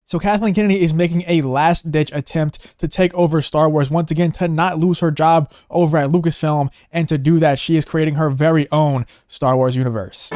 So Kathleen Kennedy is making a last-ditch attempt to take over Star Wars once again, to not lose her job over at Lucasfilm, and to do that, she is creating her very own Star Wars universe.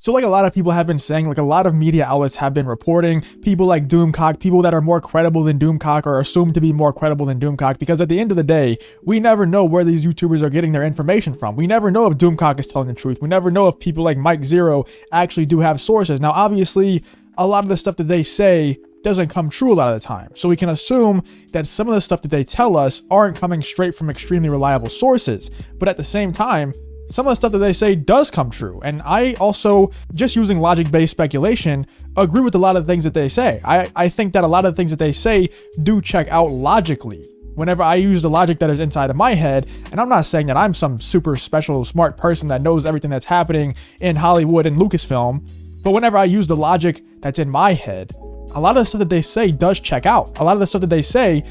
So like a lot of people have been saying, like a lot of media outlets have been reporting, people like Doomcock, people that are more credible than Doomcock or assumed to be more credible than Doomcock, because at the end of the day, we never know where these YouTubers are getting their information from. We never know if Doomcock is telling the truth. We never know if people like Mike Zero actually do have sources. Now, obviously, a lot of the stuff that they say doesn't come true a lot of the time. So we can assume that some of the stuff that they tell us aren't coming straight from extremely reliable sources. But at the same time, some of the stuff that they say does come true. And I also, just using logic-based speculation, agree with a lot of the things that they say. I think that a lot of the things that they say do check out logically. Whenever I use the logic that is inside of my head, and I'm not saying that I'm some super special smart person that knows everything that's happening in Hollywood and Lucasfilm, but whenever I use the logic that's in my head, a lot of the stuff that they say does check out. A lot of the stuff that they say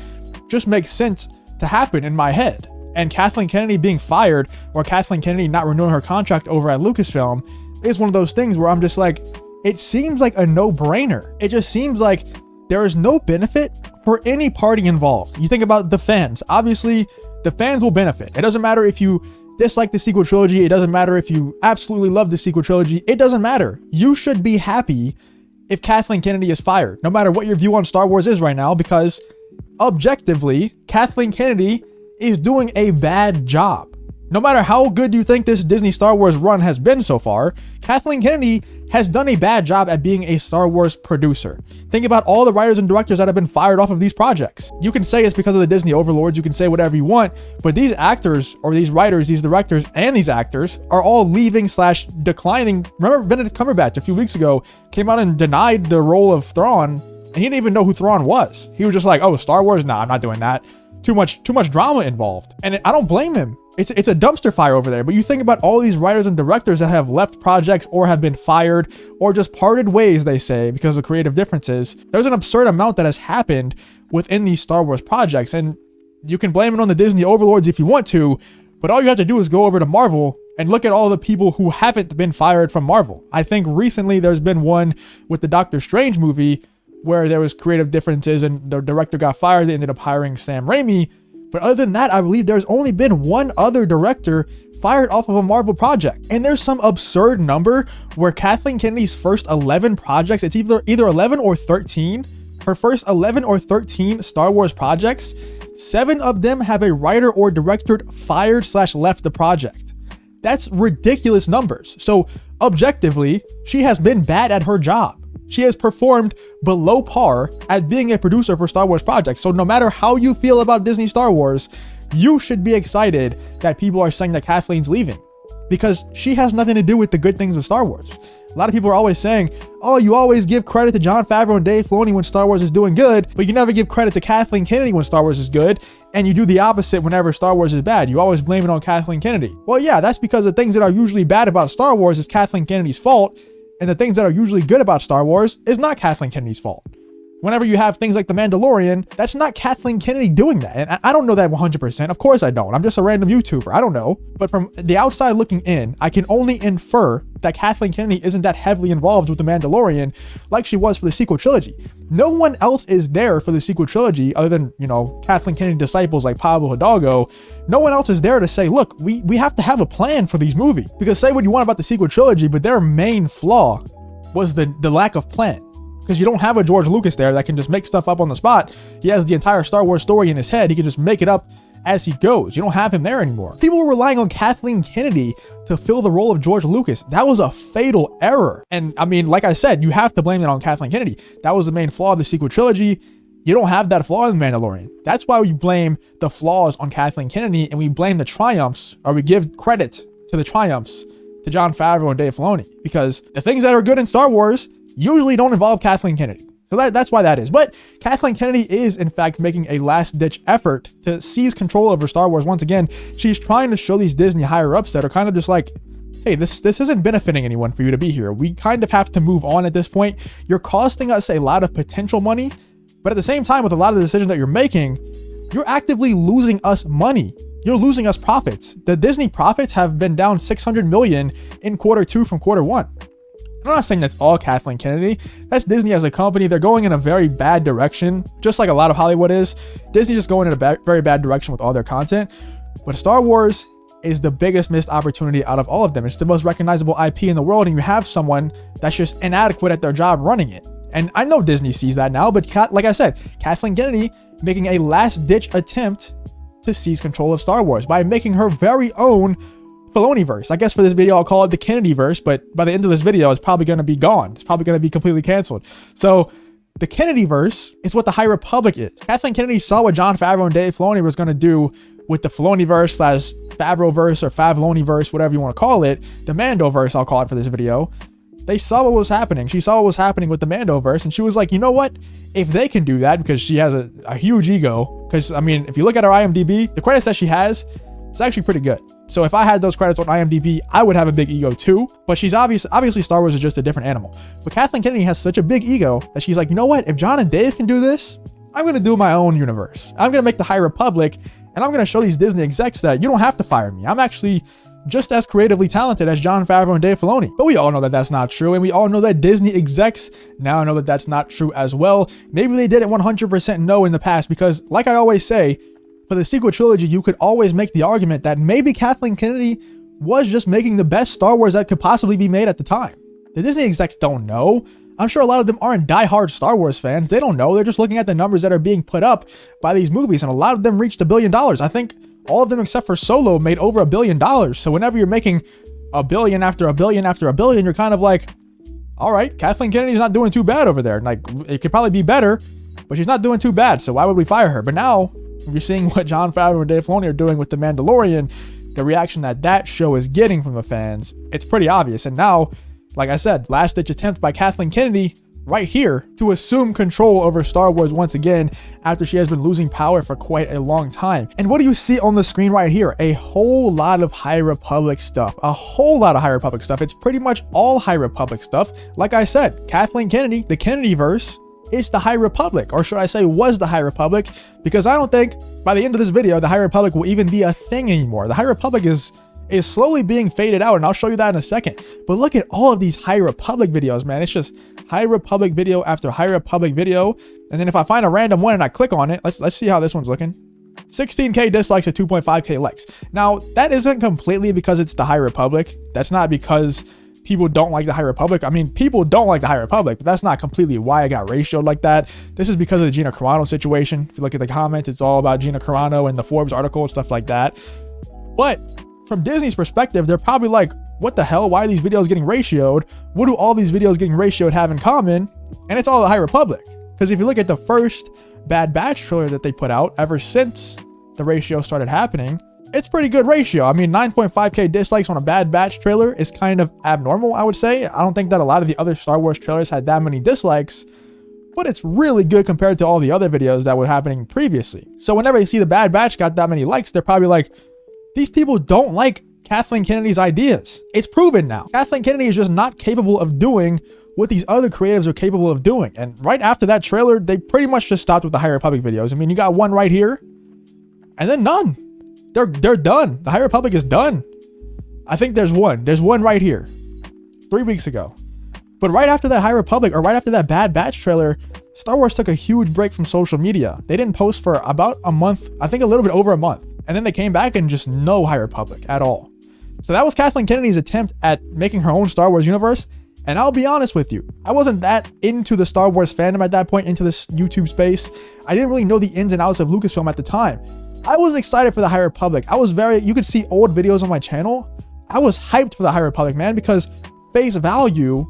just makes sense to happen in my head. And Kathleen Kennedy being fired, or Kathleen Kennedy not renewing her contract over at Lucasfilm, is one of those things where I'm just like, it seems like a no-brainer. It just seems like there is no benefit for any party involved. You think about the fans. Obviously, the fans will benefit. It doesn't matter if you dislike the sequel trilogy. It doesn't matter if you absolutely love the sequel trilogy. It doesn't matter. You should be happy if Kathleen Kennedy is fired, no matter what your view on Star Wars is right now, because objectively, Kathleen Kennedy is doing a bad job. No matter how good you think this Disney Star Wars run has been so far, Kathleen Kennedy has done a bad job at being a Star Wars producer. Think about all the writers and directors that have been fired off of these projects. You can say it's because of the Disney overlords, you can say whatever you want, but these actors, or these writers, these directors, and these actors are all leaving / declining. Remember Benedict Cumberbatch a few weeks ago came out and denied the role of Thrawn, and he didn't even know who Thrawn was. He was just like, oh, Star Wars? Nah, I'm not doing that. Too much drama involved. And I don't blame him. It's a dumpster fire over there. But you think about all these writers and directors that have left projects or have been fired or just parted ways, they say, because of creative differences. There's an absurd amount that has happened within these Star Wars projects. And you can blame it on the Disney overlords if you want to, but all you have to do is go over to Marvel and look at all the people who haven't been fired from Marvel. I think recently there's been one with the Doctor Strange movie where there was creative differences and the director got fired. They ended up hiring Sam Raimi. But other than that, I believe there's only been one other director fired off of a Marvel project. And there's some absurd number where Kathleen Kennedy's first 11 projects, it's either 11 or 13, her first 11 or 13 Star Wars projects, 7 of them have a writer or director fired / left the project. That's ridiculous numbers. So objectively, she has been bad at her job. She has performed below par at being a producer for Star Wars projects. So no matter how you feel about Disney Star Wars, you should be excited that people are saying that Kathleen's leaving, because she has nothing to do with the good things of Star Wars. A lot of people are always saying, oh, you always give credit to Jon Favreau and Dave Filoni when Star Wars is doing good, but you never give credit to Kathleen Kennedy when Star Wars is good, and you do the opposite whenever Star Wars is bad. You always blame it on Kathleen Kennedy. Well, yeah, that's because the things that are usually bad about Star Wars is Kathleen Kennedy's fault, and the things that are usually good about Star Wars is not Kathleen Kennedy's fault. Whenever you have things like The Mandalorian, that's not Kathleen Kennedy doing that. And I don't know that 100%. Of course I don't. I'm just a random YouTuber. I don't know. But from the outside looking in, I can only infer that Kathleen Kennedy isn't that heavily involved with The Mandalorian like she was for the sequel trilogy. No one else is there for the sequel trilogy other than, Kathleen Kennedy disciples like Pablo Hidalgo. No one else is there to say, look, we have to have a plan for these movies. Because say what you want about the sequel trilogy, but their main flaw was the lack of plan. Because you don't have a George Lucas there that can just make stuff up on the spot. He has the entire Star Wars story in his head. He can just make it up as he goes. You don't have him there anymore. People were relying on Kathleen Kennedy to fill the role of George Lucas. That was a fatal error. And I mean, like I said, you have to blame it on Kathleen Kennedy. That was the main flaw of the sequel trilogy. You don't have that flaw in The Mandalorian. That's why we blame the flaws on Kathleen Kennedy and we blame the triumphs, or we give credit to the triumphs to Jon Favreau and Dave Filoni. Because the things that are good in Star Wars usually don't involve Kathleen Kennedy. So that's why that is. But Kathleen Kennedy is, in fact, making a last-ditch effort to seize control over Star Wars once again. She's trying to show these Disney higher-ups that are kind of just like, hey, this isn't benefiting anyone for you to be here. We kind of have to move on at this point. You're costing us a lot of potential money, but at the same time, with a lot of the decisions that you're making, you're actively losing us money. You're losing us profits. The Disney profits have been down $600 million in Q2 from Q1. I'm not saying that's all Kathleen Kennedy. That's Disney as a company. They're going in a very bad direction, just like a lot of Hollywood is. Disney just going in a very bad direction with all their content. But Star Wars is the biggest missed opportunity out of all of them. It's the most recognizable IP in the world, and you have someone that's just inadequate at their job running it. And I know Disney sees that now, but like I said, Kathleen Kennedy making a last-ditch attempt to seize control of Star Wars by making her very own Filoniverse. I guess for this video, I'll call it the Kennedyverse, but by the end of this video, it's probably going to be gone. It's probably going to be completely canceled. So the Kennedyverse is what the High Republic is. Kathleen Kennedy saw what Jon Favreau and Dave Filoni was going to do with the Filoniverse / Favreauverse or Favloniverse, whatever you want to call it. The Mandoverse, I'll call it for this video. They saw what was happening. She saw what was happening with the Mandoverse, and she was like, you know what? If they can do that, because she has a huge ego, because, I mean, if you look at her IMDb, the credits that she has, it's actually pretty good. So if I had those credits on IMDb, I would have a big ego too. But she's obviously Star Wars is just a different animal. But Kathleen Kennedy has such a big ego that she's like, you know what? If John and Dave can do this, I'm going to do my own universe. I'm going to make the High Republic, and I'm going to show these Disney execs that you don't have to fire me. I'm actually just as creatively talented as Jon Favreau and Dave Filoni. But we all know that that's not true, and we all know that Disney execs now know that that's not true as well. Maybe they didn't 100% know in the past, because like I always say, for the sequel trilogy, you could always make the argument that maybe Kathleen Kennedy was just making the best Star Wars that could possibly be made at the time. The Disney execs don't know. I'm sure a lot of them aren't diehard Star Wars fans. They don't know. They're just looking at the numbers that are being put up by these movies, and a lot of them reached $1 billion. I think all of them except for Solo made over $1 billion. So whenever you're making $1 billion after $1 billion after $1 billion, you're kind of like, all right, Kathleen Kennedy's not doing too bad over there. Like, it could probably be better, but she's not doing too bad. So why would we fire her? But now you're seeing what Jon Favreau and Dave Filoni are doing with The Mandalorian, the reaction that show is getting from the fans. It's pretty obvious. And now, like I said, last-ditch attempt by Kathleen Kennedy right here to assume control over Star Wars once again after she has been losing power for quite a long time. And what do you see on the screen right here? A whole lot of High Republic stuff. A whole lot of High Republic stuff. It's pretty much all High Republic stuff. Like I said, Kathleen Kennedy, the Kennedyverse, is the High Republic, or should I say was the High Republic, because I don't think by the end of this video the High Republic will even be a thing anymore. The High Republic is slowly being faded out, and I'll show you that in a second. But look at all of these High Republic videos, man. It's just High Republic video after High Republic video. And then if I find a random one and I click on it, let's see how this one's looking. 16k dislikes to 2.5k likes. Now, that isn't completely because it's the High Republic. That's not because people don't like the High Republic. I mean, people don't like the High Republic, but that's not completely why I got ratioed like that. This is because of the Gina Carano situation. If you look at the comments, it's all about Gina Carano and the Forbes article and stuff like that. But from Disney's perspective, they're probably like, what the hell? Why are these videos getting ratioed? What do all these videos getting ratioed have in common? And it's all the High Republic. Because if you look at the first Bad Batch trailer that they put out, ever since the ratio started happening, it's pretty good ratio. I mean, 9.5k dislikes on a Bad Batch trailer is kind of abnormal, I would say. I don't think that a lot of the other Star Wars trailers had that many dislikes, but it's really good compared to all the other videos that were happening previously. So whenever they see the Bad Batch got that many likes, they're probably like, these people don't like Kathleen Kennedy's ideas. It's proven now. Kathleen Kennedy is just not capable of doing what these other creatives are capable of doing. And right after that trailer, they pretty much just stopped with the High Republic videos. I mean, you got one right here, and then none. They're done. The High Republic is done. I think there's one. There's one right here. 3 weeks ago. But right after that High Republic, or right after that Bad Batch trailer, Star Wars took a huge break from social media. They didn't post for about a month. I think a little bit over a month. And then they came back and just no High Republic at all. So that was Kathleen Kennedy's attempt at making her own Star Wars universe. And I'll be honest with you, I wasn't that into the Star Wars fandom at that point, into this YouTube space. I didn't really know the ins and outs of Lucasfilm at the time. I was excited for the High Republic. You could see old videos on my channel. I was hyped for the High Republic, man, because face value,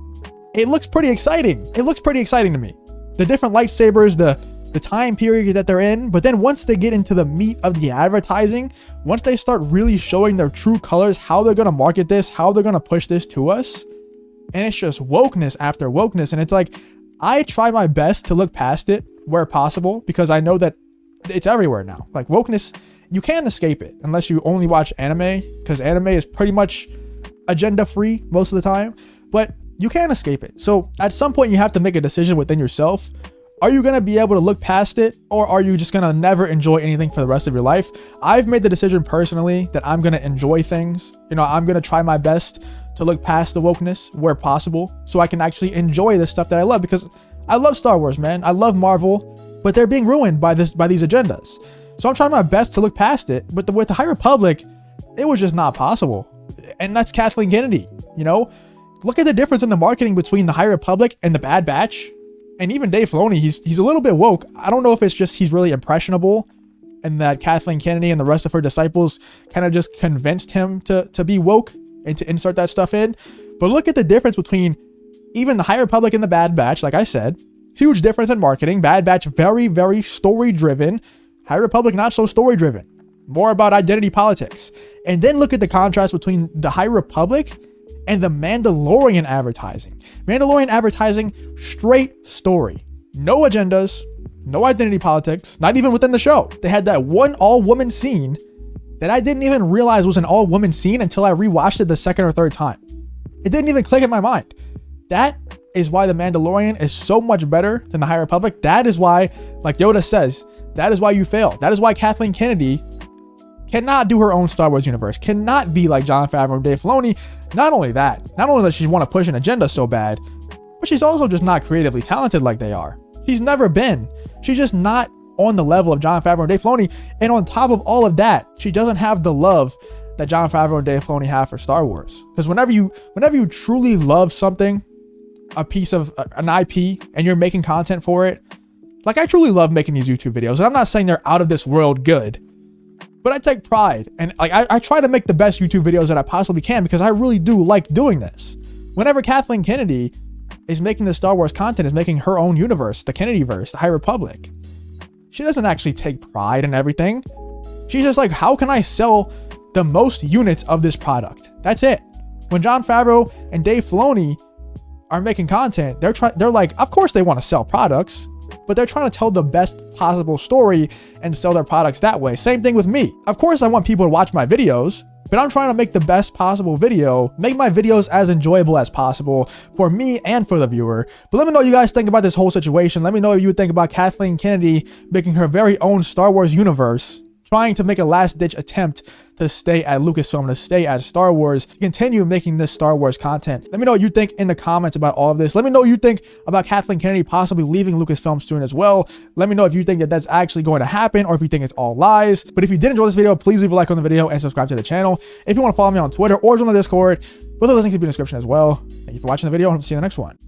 it looks pretty exciting. It looks pretty exciting to me. The different lightsabers, the time period that they're in. But then once they get into the meat of the advertising, once they start really showing their true colors, how they're going to market this, how they're going to push this to us, and it's just wokeness after wokeness. And it's like, I try my best to look past it where possible, because I know that it's everywhere now. Like, wokeness, you can't escape it unless you only watch anime, because anime is pretty much agenda free most of the time, but you can't escape it. So at some point you have to make a decision within yourself. Are you going to be able to look past it, or are you just going to never enjoy anything for the rest of your life? I've made the decision personally that I'm going to enjoy things. You know, I'm going to try my best to look past the wokeness where possible so I can actually enjoy the stuff that I love, because I love Star Wars, man. I love Marvel, but they're being ruined by these agendas. So I'm trying my best to look past it, but with the High Republic, it was just not possible. And that's Kathleen Kennedy, you know? Look at the difference in the marketing between the High Republic and the Bad Batch. And even Dave Filoni, he's a little bit woke. I don't know if it's just he's really impressionable and that Kathleen Kennedy and the rest of her disciples kind of just convinced him to be woke and to insert that stuff in. But look at the difference between even the High Republic and the Bad Batch. Like I said, huge difference in marketing. Bad Batch, very, very story-driven. High Republic, not so story-driven. More about identity politics. And then look at the contrast between the High Republic and the Mandalorian advertising. Mandalorian advertising, straight story. No agendas, no identity politics, not even within the show. They had that one all-woman scene that I didn't even realize was an all-woman scene until I rewatched it the second or third time. It didn't even click in my mind. That is why the Mandalorian is so much better than the High Republic. That is why, like Yoda says, that is why you fail. That is why Kathleen Kennedy cannot do her own Star Wars universe, cannot be like Jon Favreau and Dave Filoni. Not only does she want to push an agenda so bad, but she's also just not creatively talented like they are. She's never been. She's just not on the level of Jon Favreau and Dave Filoni. And on top of all of that, she doesn't have the love that Jon Favreau and Dave Filoni have for Star Wars. Because whenever you truly love something, a piece of an IP, and you're making content for it, like I truly love making these YouTube videos, and I'm not saying they're out of this world good, but I take pride, and like I try to make the best YouTube videos that I possibly can because I really do like doing this. Whenever Kathleen Kennedy is making the Star Wars content, is making her own universe, the Kennedyverse, the High Republic, she doesn't actually take pride in everything. She's just like, how can I sell the most units of this product? That's it. When Jon Favreau and Dave Filoni are making content, they're like, of course they want to sell products, but they're trying to tell the best possible story and sell their products that way. Same thing with me. Of course I want people to watch my videos, but I'm trying to make the best possible video, make my videos as enjoyable as possible for me and for the viewer. But let me know what you guys think about this whole situation. Let me know what you would think about Kathleen Kennedy making her very own Star Wars universe, trying to make a last-ditch attempt to stay at Lucasfilm, to stay at Star Wars, to continue making this Star Wars content. Let me know what you think in the comments about all of this. Let me know what you think about Kathleen Kennedy possibly leaving Lucasfilm soon as well. Let me know if you think that that's actually going to happen or if you think it's all lies. But if you did enjoy this video, please leave a like on the video and subscribe to the channel. If you want to follow me on Twitter or join the Discord, both of those links will be in the description as well. Thank you for watching the video, and I'll see you in the next one.